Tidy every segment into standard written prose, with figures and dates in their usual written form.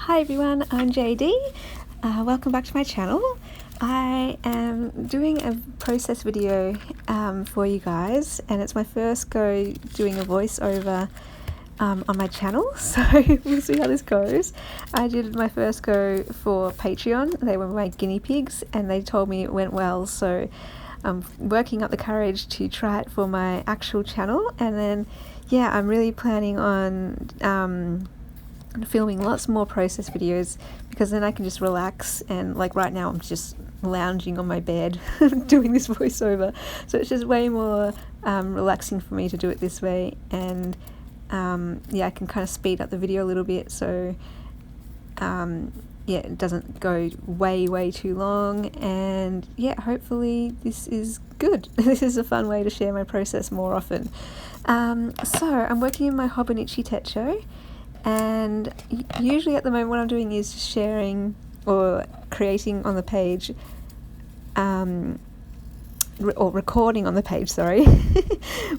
Hi everyone, I'm JD. Welcome back to my channel. I am doing a process video for you guys, and it's my first go doing a voiceover on my channel, so we'll see how this goes. I did my first go for Patreon. They were my guinea pigs and they told me it went well, so I'm working up the courage to try it for my actual channel. And then I'm really planning on filming lots more process videos, because then I can just relax, and like right now I'm just lounging on my bed doing this voiceover, so it's just way more relaxing for me to do it this way. And I can kind of speed up the video a little bit, so it doesn't go way too long, and hopefully this is good. This is a fun way to share my process more often. So I'm working in my Hobonichi Techo, and usually at the moment what I'm doing is sharing or creating on the page, or recording on the page, sorry,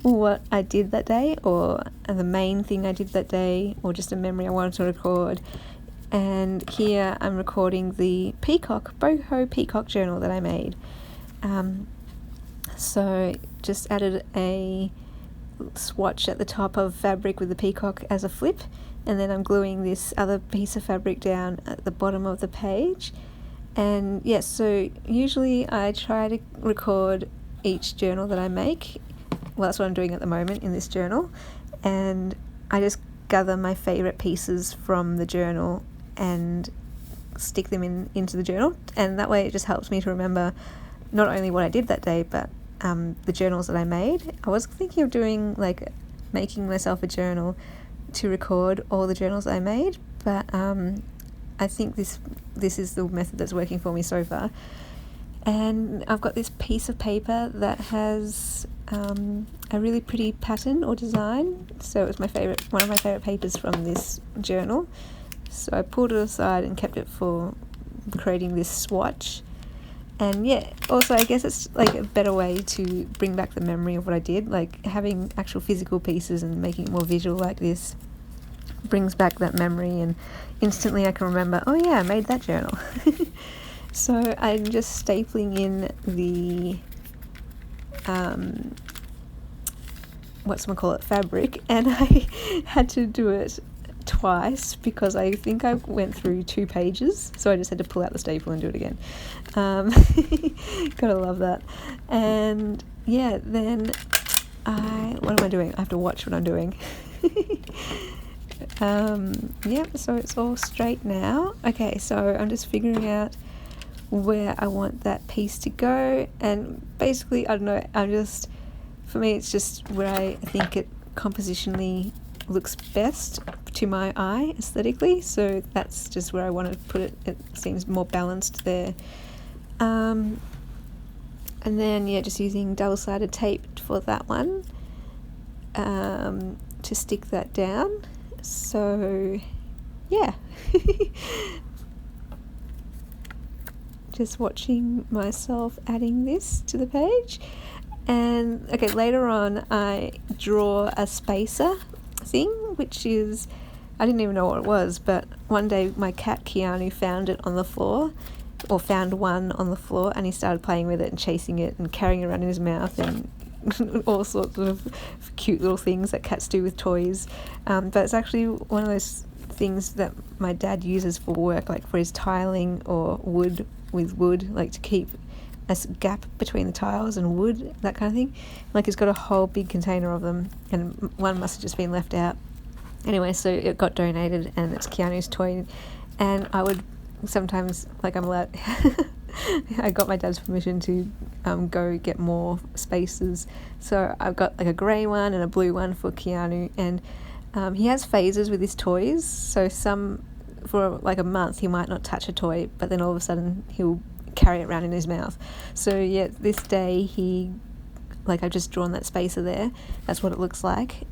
what I did that day, or the main thing I did that day, or just a memory I wanted to record. And here I'm recording the boho peacock journal that I made. So just added a swatch at the top of fabric with the peacock as a flip, and then I'm gluing this other piece of fabric down at the bottom of the page. And so usually I try to record each journal that I make. Well, that's what I'm doing at the moment in this journal, and I just gather my favorite pieces from the journal and stick them into the journal, and that way it just helps me to remember not only what I did that day, but the journals that I made. I was thinking of doing making myself a journal to record all the journals that I made, but I think this is the method that's working for me so far. And I've got this piece of paper that has a really pretty pattern or design, so it was one of my favorite papers from this journal, so I pulled it aside and kept it for creating this swatch. And also I guess it's like a better way to bring back the memory of what I did, like having actual physical pieces and making it more visual like this brings back that memory, and instantly I can remember, oh yeah, I made that journal. So I'm just stapling in the fabric, and I had to do it twice because I think I went through 2 pages, so I just had to pull out the staple and do it again. Gotta love that. And then what am I doing? I have to watch what I'm doing. So it's all straight now. Okay, so I'm just figuring out where I want that piece to go, and basically I don't know, for me it's just where I think it compositionally looks best to my eye aesthetically, so that's just where I want to put it. It seems more balanced there. And then just using double-sided tape for that one to stick that down. So just watching myself adding this to the page. And okay, later on I draw a spacer thing, which is, I didn't even know what it was, but one day my cat Keanu found it on the floor, or found one on the floor, and he started playing with it and chasing it and carrying it around in his mouth and all sorts of cute little things that cats do with toys. But it's actually one of those things that my dad uses for work, like for his tiling or wood, like to keep a gap between the tiles and wood, that kind of thing. Like he's got a whole big container of them, and one must have just been left out. Anyway, so it got donated, and it's Keanu's toy. And I would sometimes, I'm allowed I got my dad's permission to go get more spaces, so I've got a grey one and a blue one for Keanu. And he has phases with his toys, so for a month he might not touch a toy, but then all of a sudden he'll carry it around in his mouth. So this day I've just drawn that spacer there. That's what it looks like.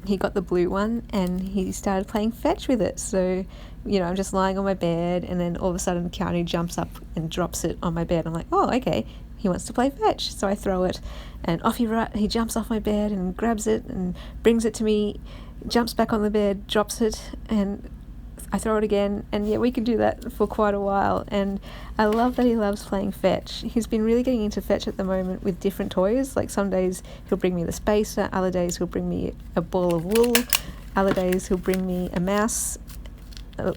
He got the blue one and he started playing fetch with it. So, I'm just lying on my bed, and then all of a sudden Keanu jumps up and drops it on my bed. I'm like, oh, okay, he wants to play fetch. So I throw it, and off he jumps off my bed and grabs it and brings it to me, jumps back on the bed, drops it, and I throw it again, and yeah, we can do that for quite a while. And I love that he loves playing fetch. He's been really getting into fetch at the moment with different toys. Like some days he'll bring me the spacer, other days he'll bring me a ball of wool, other days he'll bring me a mouse,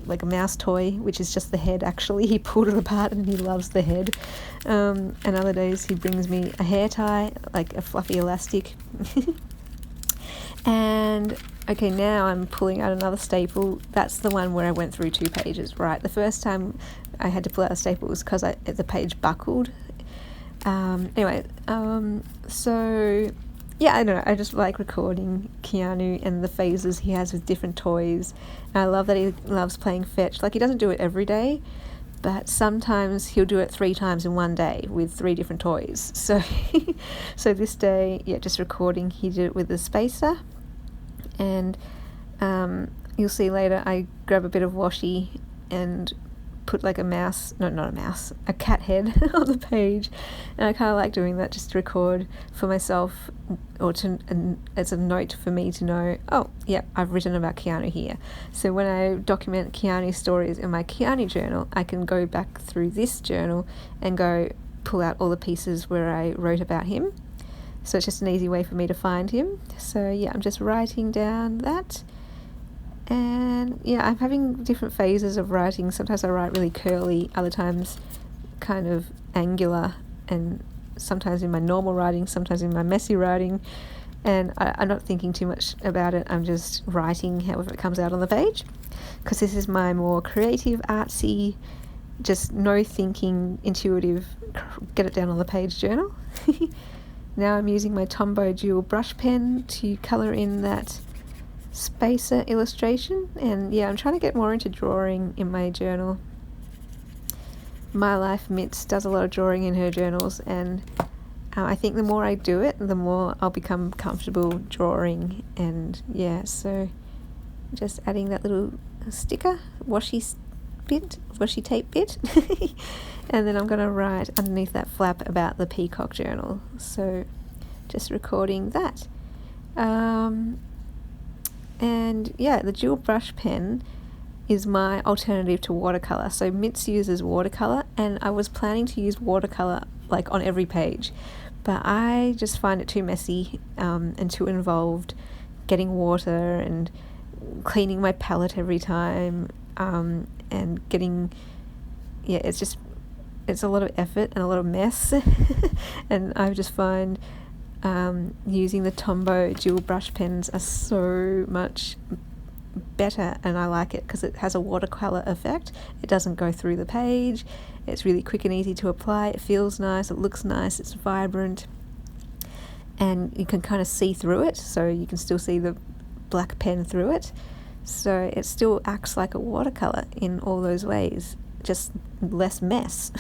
like a mouse toy, which is just the head. Actually, he pulled it apart and he loves the head. And other days he brings me a hair tie, like a fluffy elastic. And okay, now I'm pulling out another staple. That's the one where I went through 2 pages, right? The first time I had to pull out a staple was because the page buckled. So yeah, I don't know, I just like recording Keanu and the phases he has with different toys. And I love that he loves playing fetch. Like, he doesn't do it every day, but sometimes he'll do it 3 times in one day with 3 different toys. So so this day, yeah, just recording, he did it with the spacer. And you'll see later I grab a bit of washi and put like a cat head on the page, and I kind of like doing that just to record for myself, or as a note for me to know, oh yeah, I've written about Keanu here. So when I document Keanu stories in my Keanu journal, I can go back through this journal and go pull out all the pieces where I wrote about him. So it's just an easy way for me to find him. So yeah, I'm just writing down that. And yeah, I'm having different phases of writing. Sometimes I write really curly, other times kind of angular, and sometimes in my normal writing, sometimes in my messy writing. And I'm not thinking too much about it. I'm just writing however it comes out on the page, because this is my more creative, artsy, just no thinking, intuitive, get it down on the page journal. Now I'm using my Tombow dual brush pen to colour in that spacer illustration. And yeah, I'm trying to get more into drawing in my journal. My Life Mitz does a lot of drawing in her journals, and I think the more I do it, the more I'll become comfortable drawing. And yeah, so just adding that little sticker, washi tape bit. And then I'm going to write underneath that flap about the Peacock Journal. So just recording that. And yeah, the dual brush pen is my alternative to watercolour. So Mitz uses watercolour, and I was planning to use watercolour like on every page, but I just find it too messy and too involved, getting water and cleaning my palette every time, and getting, yeah, it's a lot of effort and a lot of mess. And I just find using the Tombow dual brush pens are so much better, and I like it because it has a watercolour effect. It doesn't go through the page. It's really quick and easy to apply. It feels nice, it looks nice, it's vibrant, and you can kind of see through it, so you can still see the black pen through it. So it still acts like a watercolour in all those ways, just less mess,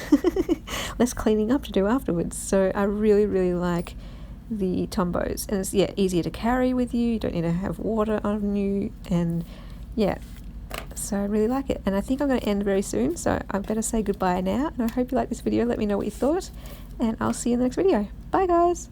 less cleaning up to do afterwards. So I really, really like the Tombows, and it's easier to carry with you. You don't need to have water on you, and yeah, so I really like it. And I think I'm going to end very soon, so I better say goodbye now. And I hope you liked this video. Let me know what you thought, and I'll see you in the next video. Bye guys.